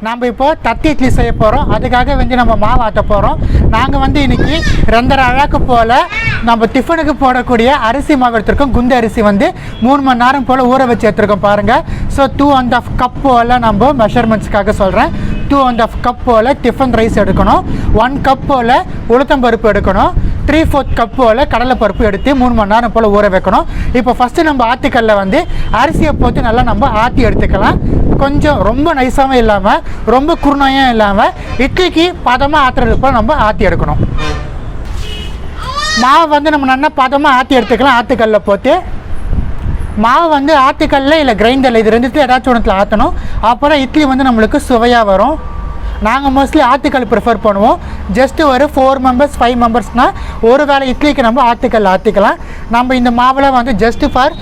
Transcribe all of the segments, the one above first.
நம்ம இப்போ தத்தி இட்லி செய்ய போகிறோம். அதுக்காக வந்து நம்ம மாவு ஆட்ட போகிறோம். நாங்கள் வந்து இன்றைக்கி 2.5 அழகு போல் நம்ம டிஃபனுக்கு போடக்கூடிய அரிசி மாவு எடுத்துருக்கோம். குண்டு அரிசி வந்து 3 மணி நேரம் போல் ஊற வச்சு எடுத்துருக்கோம் பாருங்கள். ஸோ 2.5 கப் போல் நம்ம மெஷர்மெண்ட்ஸ்க்காக சொல்கிறேன். 2.5 கப் போல் டிஃபன் ரைஸ் எடுக்கணும். 1 கப் போல் உளுத்தம்பருப்பு எடுக்கணும். 3/4 கப் போல் கடலைப்பருப்பு எடுத்து 3 மணி நேரம் போல் ஊற வைக்கணும். இப்போ ஃபஸ்ட்டு நம்ம ஆட்டுக்கல்ல வந்து அரிசியை போட்டு நல்லா நம்ம ஆட்டி எடுத்துக்கலாம். கொஞ்சம் ரொம்ப நைஸாகவும் இல்லாமல் ரொம்ப குருணையும் இல்லாமல் இட்லிக்கு பதமாக ஆட்டுறது போல் நம்ம ஆட்டி எடுக்கணும். மாவு வந்து நம்ம நல்லா பதமாக ஆட்டி எடுத்துக்கலாம். ஆட்டுக்கல்ல போட்டு மாவு வந்து ஆட்டுக்கல்ல இல்லை கிரைண்டரில் இது ரெண்டுத்தையும் ஏதாச்சும் ஒன்றுத்தில் ஆற்றணும். அப்புறம் இட்லி வந்து நம்மளுக்கு சுவையாக வரும். நாங்கள் மோஸ்ட்லி ஆட்டுக்கல் ப்ரிஃபர் பண்ணுவோம். ஜஸ்ட்டு ஒரு 4 மெம்பர்ஸ் 5 மெம்பர்ஸ்னால் ஒரு வேளை இட்லிக்கு நம்ம ஆட்டுக்கல் ஆற்றிக்கலாம். நம்ம இந்த மாவில் வந்து ஜஸ்ட்டு ஃபார்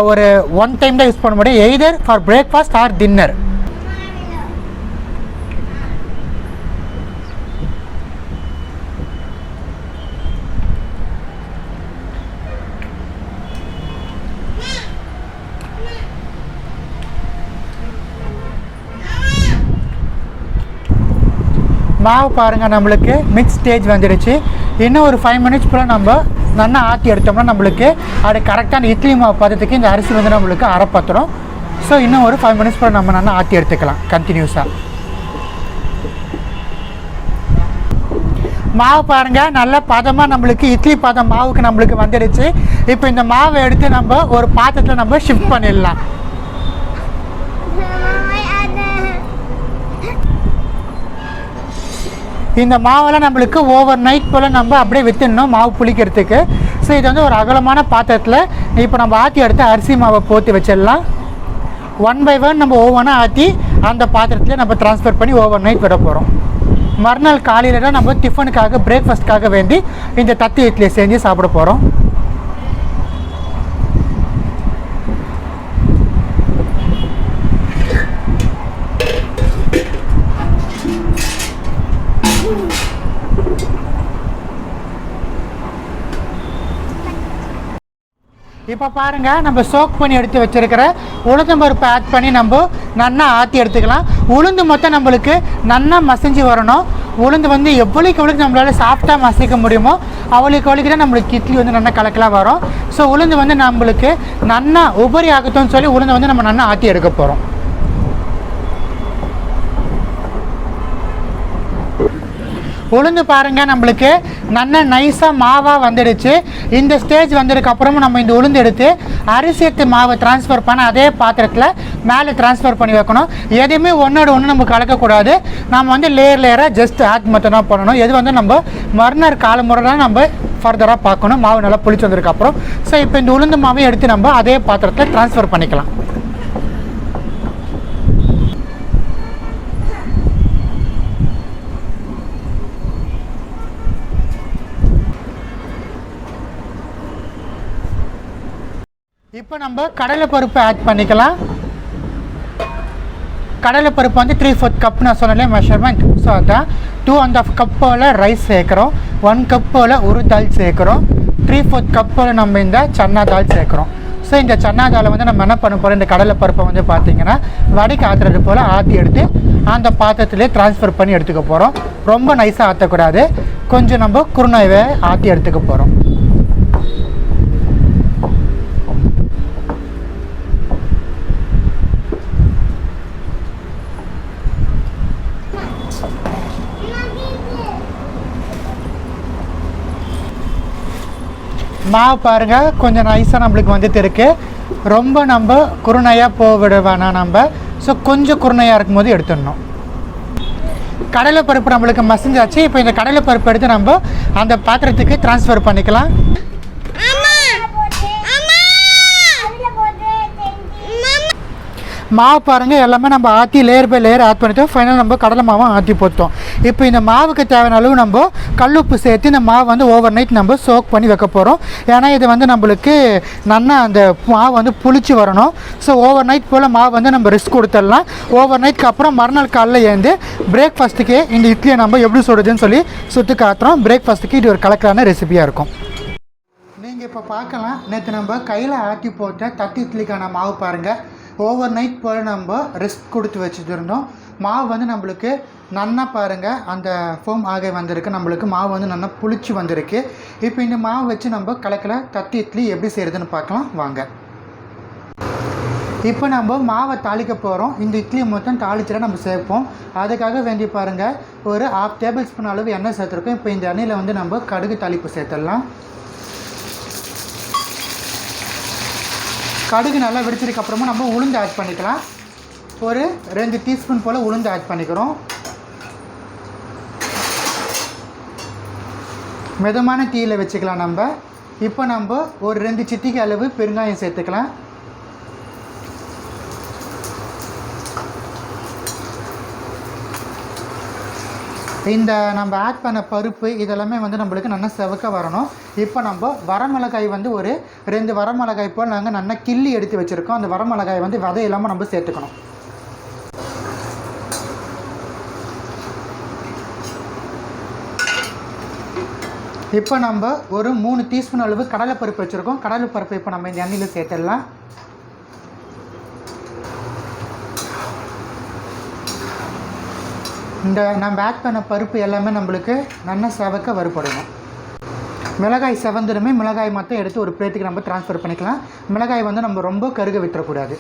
ஒரு 1 டைம் தான் யூஸ் பண்ண முடியும். Either for breakfast R dinner. மாவு பாருங்கள், நம்மளுக்கு மிக்ஸ் ஸ்டேஜ் வந்துடுச்சு. இன்னும் ஒரு 5 மினிட்ஸ் போல் நம்ம நல்லா ஆற்றி எடுத்தோம்னா நம்மளுக்கு அது கரெக்டான இட்லி மாவு பதத்துக்கு இந்த அரிசி வந்து நம்மளுக்கு அரைப்பத்துரும். ஸோ இன்னும் ஒரு 5 மினிட்ஸ் போல் நம்ம நல்லா ஆற்றி எடுத்துக்கலாம் கண்டினியூஸாக. மாவு பாருங்கள், நல்ல பதமாக நம்மளுக்கு இட்லி பதம் மாவுக்கு நம்மளுக்கு வந்துடுச்சு. இப்போ இந்த மாவை எடுத்து நம்ம ஒரு பாத்திரத்தில் நம்ம ஷிஃப்ட் பண்ணிடலாம். இந்த மாவெல்லாம் நம்மளுக்கு ஓவர் நைட் போல் நம்ம அப்படியே விற்றுடணும் மாவு புளிக்கிறதுக்கு. ஸோ இது வந்து ஒரு அகலமான பாத்திரத்தில் இப்போ நம்ம ஆற்றி எடுத்து அரிசி மாவை போட்டு வச்சிடலாம். 1 by 1 நம்ம ஒவ்வொன்றா ஆற்றி அந்த பாத்திரத்தில் நம்ம ட்ரான்ஸ்ஃபர் பண்ணி ஓவர் நைட் விட போகிறோம். மறுநாள் காலையில் தான் நம்ம டிஃபனுக்காக பிரேக்ஃபாஸ்ட்காக வேண்டி இந்த தத்து இட்லியை செஞ்சு சாப்பிட போகிறோம். இப்போ பாருங்கள், நம்ம சோக் பண்ணி எடுத்து வச்சுருக்கிற உளுந்தம்பருப்பு ஆட் பண்ணி நம்ம நல்லா ஆற்றி எடுத்துக்கலாம். உளுந்து மொத்தம் நம்மளுக்கு நல்லா மசிஞ்சு வரணும். உளுந்து வந்து எவ்வளோக்கு நம்மளால் சாஃப்டாக மசிக்க முடியுமோ அவ்வளோக்கு தான் நம்மளுக்கு இட்லி வந்து நல்லா கலக்கலாக வரும். ஸோ உளுந்து வந்து நம்மளுக்கு நல்லா உபரி ஆகட்டும்னு சொல்லி உளுந்தை வந்து நம்ம நல்லா ஆற்றி எடுக்க போகிறோம். உளுந்து பாருங்கள், நம்மளுக்கு நல்லா நைஸாக மாவாக வந்துடுச்சு. இந்த ஸ்டேஜ் வந்ததுக்கப்புறமும் நம்ம இந்த உளுந்து எடுத்து அரிசி எடுத்து மாவை ட்ரான்ஸ்ஃபர் பண்ண அதே பாத்திரத்தில் மேலே ட்ரான்ஸ்ஃபர் பண்ணி வைக்கணும். எதுவுமே ஒன்றோட ஒன்று நம்ம கலக்கக்கூடாது. நம்ம வந்து லேயராக ஜஸ்ட் ஆட் மட்டும் தான் பண்ணணும். எது வந்து நம்ம மறுநாள் காலமுறை தான் நம்ம ஃபர்தராக பார்க்கணும். மாவு நல்லா புளிச்சு வந்ததுக்கப்புறம். ஸோ இப்போ இந்த உளுந்து மாவையும் எடுத்து நம்ம அதே பாத்திரத்தில் ட்ரான்ஸ்ஃபர் பண்ணிக்கலாம். இப்போ நம்ம கடலைப்பருப்பு ஆட் பண்ணிக்கலாம். கடலைப்பருப்பு வந்து 3/4 கப் நான் சொன்னேன் மெஷர்மெண்ட். ஸோ அதான் 2.5 கப் போல் ரைஸ் சேர்க்குறோம். 1 கப் போல் உருதால் சேர்க்குறோம். 3/4 கப் போல் நம்ம இந்த சன்னா தால் சேர்க்குறோம். ஸோ இந்த சன்னா தாலை வந்து நம்ம என்ன பண்ண போகிறோம், இந்த கடலைப்பருப்பை வந்து பார்த்திங்கன்னா வடிக்கு ஆற்றுறது போல் ஆற்றி எடுத்து அந்த பாத்திரத்திலே ட்ரான்ஸ்ஃபர் பண்ணி எடுத்துக்க போகிறோம். ரொம்ப நைஸாக ஆற்றக்கூடாது. கொஞ்சம் நம்ம குருணையை ஆற்றி எடுத்துக்க போகிறோம். மாவு பாருங்கள், கொஞ்சம் நைஸாக நம்மளுக்கு வந்துட்டு இருக்குது. ரொம்ப நம்ம குருணையாக போவிட வேணாம் நம்ம. ஸோ கொஞ்சம் குருணையாக இருக்கும்போது எடுத்துடணும். கடலைப்பருப்பு நம்மளுக்கு மசிஞ்சாச்சு. இப்போ இந்த கடலைப்பருப்பு எடுத்து நம்ம அந்த பாத்திரத்துக்கு ட்ரான்ஸ்ஃபர் பண்ணிக்கலாம். மாவு பாருங்கள், எல்லாமே நம்ம ஆற்றி லேயர் பை லேயர் ஆட் பண்ணிட்டோம். ஃபைனல் நம்ம கடலை மாவும் ஆற்றி போட்டோம். இப்போ இந்த மாவுக்கு தேவையான அளவு நம்ம கல்லுப்பு சேர்த்து இந்த மாவு வந்து ஓவர் நைட் நம்ம சோக் பண்ணி வைக்க போகிறோம். ஏன்னா இது வந்து நம்மளுக்கு நல்லா அந்த மாவு வந்து புளிச்சு வரணும். ஸோ ஓவர் நைட் போல் மாவு வந்து நம்ம ரிஸ்க் கொடுத்துடலாம். ஓவர் நைட்க்கு அப்புறம் மறுநாள் காலையில் ஏந்து பிரேக்ஃபாஸ்ட்டுக்கு இந்த இட்லியை நம்ம எப்படி சுடுதுன்னு சொல்லி சுட்டு காட்டுறோம். பிரேக்ஃபாஸ்ட்டுக்கு இது ஒரு கலக்கலான ரெசிபியாக இருக்கும். நீங்கள் இப்போ பார்க்கலாம், நேற்று நம்ம கையில் ஆட்டி போட்ட தட்டு இட்லிக்கான மாவு பாருங்கள். ஓவர் நைட் போல் நம்ம ரெஸ்ட் கொடுத்து வச்சுருந்தோம். மாவு வந்து நம்மளுக்கு நன்னா பாருங்கள் அந்த ஃபோம் ஆகி வந்திருக்கு. நம்மளுக்கு மாவு வந்து நல்லா புளிச்சு வந்திருக்கு. இப்போ இந்த மாவு வச்சு நம்ம கலக்கல தட்டு இட்லி எப்படி செய்கிறதுன்னு பார்க்கலாம் வாங்க. இப்போ நம்ம மாவை தாளிக்க போகிறோம். இந்த இட்லியை மொத்தம் தாளிச்சில் நம்ம சேர்ப்போம். அதுக்காக வேண்டி பாருங்கள் ஒரு 1/2 டேபிள் ஸ்பூன் அளவு எண்ணெய் சேர்த்துருக்கோம். இப்போ இந்த எண்ணெயில் வந்து நம்ம கடுகு தாளிப்பு சேர்த்துடலாம். கடுகு நல்லா வெடிச்சதுக்கப்புறமா நம்ம உளுந்து ஆட் பண்ணிக்கலாம். ஒரு 2 டீஸ்பூன் போல் உளுந்து ஆட் பண்ணிக்கிறோம். மிதமான தீயில் வச்சுக்கலாம் நம்ம. இப்போ நம்ம ஒரு 2 சிட்டிகை அளவு பெருங்காயம் சேர்த்துக்கலாம். இந்த நம்ம ஆட் பண்ண பருப்பு இதெல்லாமே வந்து நம்மளுக்கு நல்லா செவக்க வரணும். இப்போ நம்ம வரமிளகாய் வந்து ஒரு 2 வரமிளகாய் போல் நாங்கள் நல்லா கிள்ளி எடுத்து வச்சுருக்கோம். அந்த வரமிளகாய் வந்து விதை இல்லாமல் நம்ம சேர்த்துக்கணும். இப்போ நம்ம ஒரு 3 டீஸ்பூன் அளவு கடலைப்பருப்பு வச்சுருக்கோம். கடலைப்பருப்பு இப்போ நம்ம இந்த எண்ணெயில் சேர்த்துடலாம். இந்த நம்ம ஆட் பண்ண பருப்பு எல்லாமே நம்மளுக்கு நல்லா செவக்க வறுபடணும். மிளகாய் செவந்துடுமே மிளகாய் மட்டும் எடுத்து ஒரு பிளேட்டுக்கு நம்ம ட்ரான்ஸ்ஃபர் பண்ணிக்கலாம். மிளகாய் வந்து நம்ம ரொம்ப கருக விட்டுறக்கூடாது.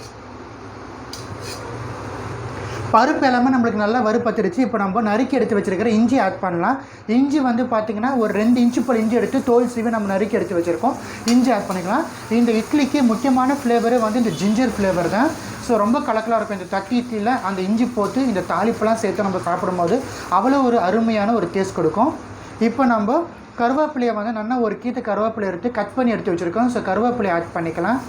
பருப்பு எல்லாமே நம்மளுக்கு நல்லா வறுபட்டுருச்சு. இப்போ நம்ம நறுக்கி எடுத்து வச்சுருக்கிற இஞ்சி ஆட் பண்ணலாம். இஞ்சி வந்து பார்த்திங்கன்னா ஒரு 2 இன்ச்சு போல் இஞ்சி எடுத்து தோல் சீவி நம்ம நறுக்கி எடுத்து வச்சுருக்கோம். இஞ்சி ஆட் பண்ணிக்கலாம். இந்த இட்லிக்கு முக்கியமான ஃப்ளேவரு வந்து இந்த ஜிஞ்சர் ஃப்ளேவர் தான். ஸோ ரொம்ப கலக்கலாக இருக்கும். இந்த தட்டி இட்லியில் அந்த இஞ்சி போட்டு இந்த தாளிப்பெல்லாம் சேர்த்து நம்ம சாப்பிடும்போது அவ்வளோ ஒரு அருமையான ஒரு டேஸ்ட் கொடுக்கும். இப்போ நம்ம கருவேப்பிலையை வந்து நல்லா ஒரு கீத்து கருவேப்பிலை எடுத்து கட் பண்ணி எடுத்து வச்சுருக்கோம். ஸோ கருவேப்பிலையை ஆட் பண்ணிக்கலாம்.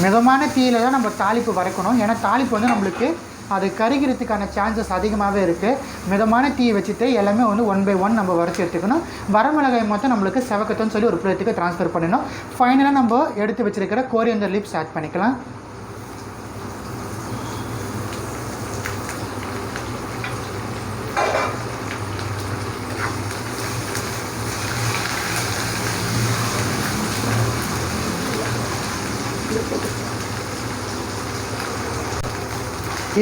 மிதமான தீயில தான் நம்ம தாளிப்பு வரைக்கணும். ஏன்னா தாளிப்பு வந்து நம்மளுக்கு அது கருகிறதுக்கான சான்சஸ் அதிகமாகவே இருக்குது. மிதமான தீயை வச்சுட்டு எல்லாமே வந்து 1 by 1 நம்ம வரைச்சி எடுத்துக்கணும். வரமிளகாய் மொத்தம் நம்மளுக்கு செவக்கத்துன்னு சொல்லி ஒரு பிளேட்டுக்கு ட்ரான்ஸ்ஃபர் பண்ணணும். ஃபைனலாக நம்ம எடுத்து வச்சுருக்கிற கோரியண்டர் லீவ்ஸ் ஆட் பண்ணிக்கலாம்.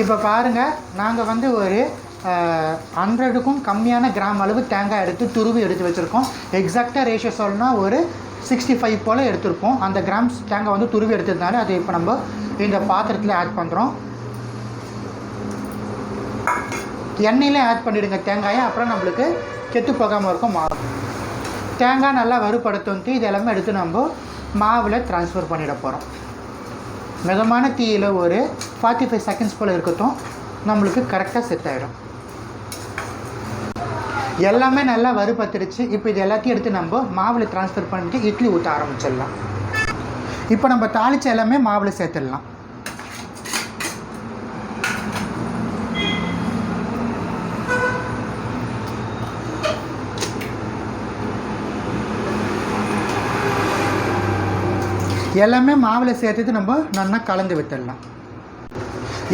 இப்போ பாருங்கள் நாங்கள் வந்து ஒரு 100க்கும் கம்மியான கிராம் அளவு தேங்காய் எடுத்து துருவி எடுத்து வச்சுருக்கோம். எக்ஸாக்டாக ரேஷியோ சொல்லணும்னா ஒரு 65 போல் எடுத்திருப்போம். அந்த கிராம்ஸ் தேங்காய் வந்து துருவி எடுத்ததுனால அதை இப்போ நம்ம இந்த பாத்திரத்தில் ஆட் பண்ணுறோம். எண்ணெயிலே ஆட் பண்ணிவிடுங்க தேங்காயை. அப்புறம் நம்மளுக்கு கெட்டு போகாமல் இருக்கும் மாவு. தேங்காய் நல்லா வறுபடுத்திட்டு இது எல்லாமே எடுத்து நம்ம மாவில் ட்ரான்ஸ்ஃபர் பண்ணிட போகிறோம். மிதமான தீயில் ஒரு 45 செகண்ட்ஸ் போல் இருக்கட்டும். நம்மளுக்கு கரெக்டாக செட் ஆகிடும். எல்லாமே நல்லா வறுபட்டுருச்சு. இப்போ இது எல்லாத்தையும் எடுத்து நம்ம மாவில் ட்ரான்ஸ்ஃபர் பண்ணிட்டு இட்லி ஊற்ற ஆரம்பிச்சிடலாம். இப்போ நம்ம தாளித்து எல்லாமே மாவில் சேர்த்துடலாம். எல்லாமே மாவில் சேர்த்துட்டு நம்ம நல்லா கலந்து விட்டுடலாம்.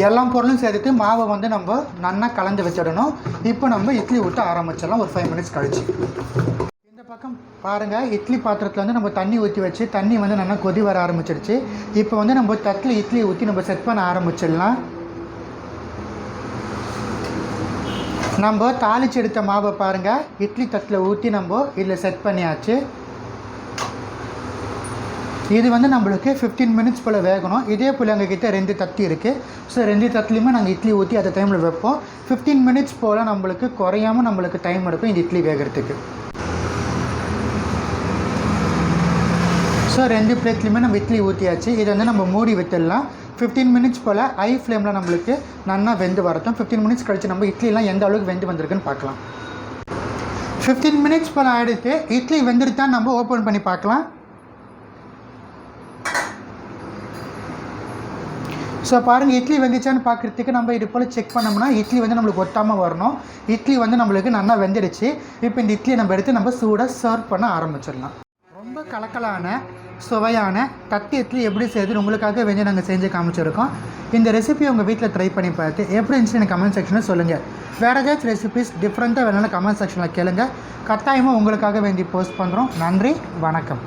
எல்லா பொருளும் சேர்த்துட்டு மாவை வந்து நம்ம நல்லா கலந்து வச்சிடணும். இப்போ நம்ம இட்லி ஊற்ற ஆரம்பிச்சிடலாம் ஒரு 5 மினிட்ஸ் கழிச்சு. இந்த பக்கம் பாருங்கள் இட்லி பாத்திரத்தில் வந்து நம்ம தண்ணி ஊற்றி வச்சு தண்ணி வந்து நல்லா கொதி வர ஆரம்பிச்சிடுச்சு. இப்போ வந்து நம்ம தட்டில் இட்லி ஊற்றி நம்ம செட் பண்ண ஆரம்பிச்சிடலாம். நம்ம தாளிச்சு எடுத்த மாவை பாருங்கள் இட்லி தட்டில் ஊற்றி நம்ம இதில் செட் பண்ணியாச்சு. இது வந்து நம்மளுக்கு 15 மினிட்ஸ் போல் வேகணும். இதே போல் எங்ககிட்ட 2 தட்டி இருக்குது. ஸோ 2 தட்டிலையுமே நாங்கள் இட்லி ஊற்றி அந்த டைமில் வைப்போம். 15 மினிட்ஸ் போல் நம்மளுக்கு குறையாமல் நம்மளுக்கு டைம் எடுக்கும் இந்த இட்லி வேகிறதுக்கு. ஸோ 2 பிளேட்லையுமே நம்ம இட்லி ஊற்றியாச்சு. இதை வந்து நம்ம மூடி விட்டுடலாம். 15 மினிட்ஸ் போல் ஹை ஃப்ளேமில் நம்மளுக்கு நல்லா வெந்து வரட்டும். 15 மினிட்ஸ் கழித்து நம்ம இட்லிலாம் எந்த அளவுக்கு வெந்து வந்திருக்குன்னு பார்க்கலாம். 15 மினிட்ஸ் போல் ஆகிடுத்து. இட்லி வெந்துருத்தான் நம்ம ஓப்பன் பண்ணி பார்க்கலாம். ஸோ பாருங்கள் இட்லி வெந்துச்சான்னு பார்க்குறதுக்கு நம்ம இது போல் செக் பண்ணோம்னா இட்லி வந்து நம்மளுக்கு ஒட்டாமல் வரணும். இட்லி வந்து நம்மளுக்கு நல்லா வெந்துடுச்சு. இப்போ இந்த இட்லியை நம்ம எடுத்து நம்ம சூடாக சர்வ் பண்ண ஆரம்பிச்சிடலாம். ரொம்ப கலக்கலான சுவையான தட்டு இட்லி எப்படி செய்யுதுன்னு உங்களுக்காக வேண்டி நாங்கள் செஞ்சு காமிச்சிருக்கோம். இந்த ரெசிபியை உங்கள் வீட்டில் ட்ரை பண்ணி பார்த்து எப்படி இருந்துச்சு எனக்கு கமெண்ட் செக்ஷனில் சொல்லுங்கள். வேறு ஏதாச்சும் ரெசிபிஸ் டிஃப்ரெண்ட்டாக வேணாலும் கமெண்ட் செக்ஷனில் கேளுங்க. கட்டாயமாக உங்களுக்காக வேண்டி போஸ்ட் பண்ணுறோம். நன்றி, வணக்கம்.